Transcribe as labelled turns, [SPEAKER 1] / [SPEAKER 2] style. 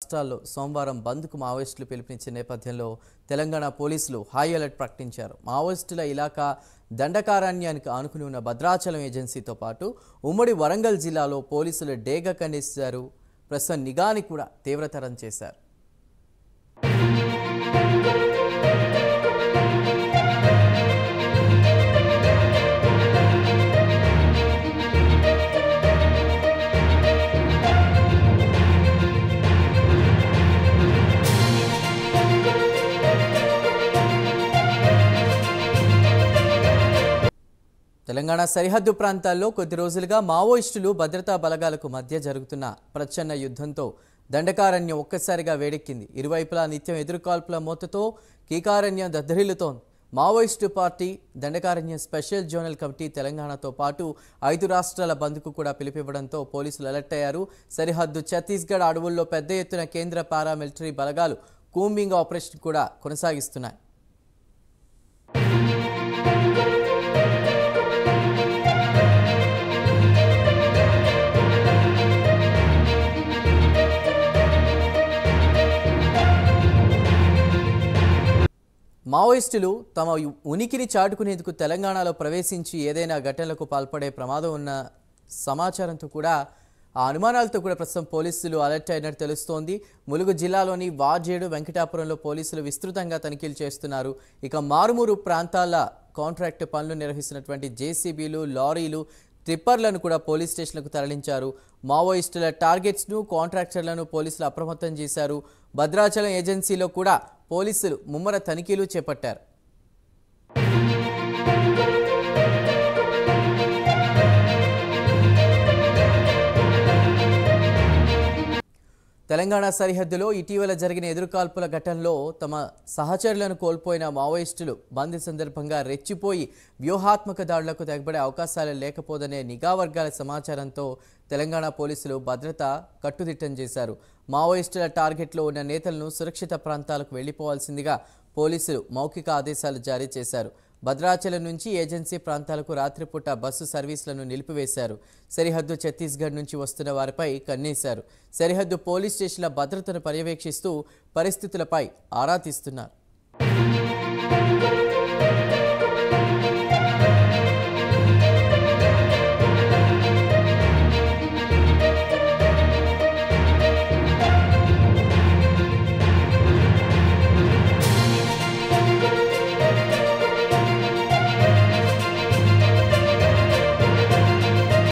[SPEAKER 1] రాష్ట్రాల్లో సోమవారం బంద్కు మావోయిస్టులు పిలుపునిచ్చిన నేపథ్యంలో తెలంగాణ పోలీసులు హై అలర్ట్ ప్రకటించారు. మావోయిస్టుల ఇలాకా దండకారణ్యానికి ఆనుకుని ఉన్న భద్రాచలం ఏజెన్సీతో పాటు ఉమ్మడి వరంగల్ జిల్లాలో పోలీసులు డేగా ఖండించారు. ప్రస్తుతం నిఘాని కూడా తీవ్రతరం చేశారు. తెలంగాణ సరిహద్దు ప్రాంతాల్లో కొద్ది రోజులుగా మావోయిస్టులు భద్రతా బలగాలకు మధ్య జరుగుతున్న ప్రచ్ఛన్న యుద్ధంతో దండకారణ్యం ఒక్కసారిగా వేడెక్కింది. ఇరువైపులా నిత్యం ఎదురుకాల్పుల మోతతో కీకారణ్యం దద్దరిల్లుతోంది. Maoist party Dandakaranyam special zonal committee తెలంగాణతో పాటు 5 రాష్ట్రాల బంద్కు కూడా పిలుపివ్వడంతో పోలీసులు అలర్ట్ అయ్యారు. సరిహద్దు ఛత్తీస్గఢ్ అడవుల్లో పెద్ద ఎత్తున కేంద్ర పారామిలిటరీ బలగాలు కూంబింగ్ ఆపరేషన్ కూడా కొనసాగిస్తున్నాయి. మావోయిస్టులు తమ ఉనికిని చాటుకునేందుకు తెలంగాణలో ప్రవేశించి ఏదైనా ఘటనలకు పాల్పడే ప్రమాదం ఉన్న సమాచారంతో కూడా ఆ అనుమానాలతో కూడా ప్రస్తుతం పోలీసులు అలర్ట్ అయినట్టు తెలుస్తోంది. ములుగు జిల్లాలోని వాజేడు వెంకటాపురంలో పోలీసులు విస్తృతంగా తనిఖీలు చేస్తున్నారు. ఇక మారుమూరు ప్రాంతాల కాంట్రాక్ట్ పనులు నిర్వహిస్తున్నటువంటి జేసీబీలు, లారీలు, టిప్పర్లను కూడా పోలీస్ స్టేషన్లకు తరలించారు. మావోయిస్టుల టార్గెట్స్ను, కాంట్రాక్టర్లను పోలీసులు అప్రమత్తం చేశారు. భద్రాచలం ఏజెన్సీలో కూడా పోలీసులు ముమ్మర తనిఖీలు చేపట్టారు. తెలంగాణ సరిహద్దులో ఇటీవల జరిగిన ఎదురుకాల్పుల ఘటనలో తమ సహచరులను కోల్పోయిన మావోయిస్టులు బంద్ సందర్భంగా రెచ్చిపోయి వ్యూహాత్మక దాడులకు తెగబడే అవకాశాలు లేకపోదనే నిఘా వర్గాల సమాచారంతో తెలంగాణ పోలీసులు భద్రత కట్టుదిట్టం చేశారు. మావోయిస్టుల టార్గెట్లో ఉన్న నేతలను సురక్షిత ప్రాంతాలకు వెళ్లిపోవాల్సిందిగా పోలీసులు మౌఖిక ఆదేశాలు జారీ చేశారు. భద్రాచలం నుంచి ఏజెన్సీ ప్రాంతాలకు రాత్రిపూట బస్సు సర్వీసులను నిలిపివేశారు. సరిహద్దు ఛత్తీస్గఢ్ నుంచి వస్తున్న వారిపై కన్నేశారు. సరిహద్దు పోలీస్ స్టేషన్ల భద్రతను పర్యవేక్షిస్తూ పరిస్థితులపై ఆరా తీస్తున్నారు.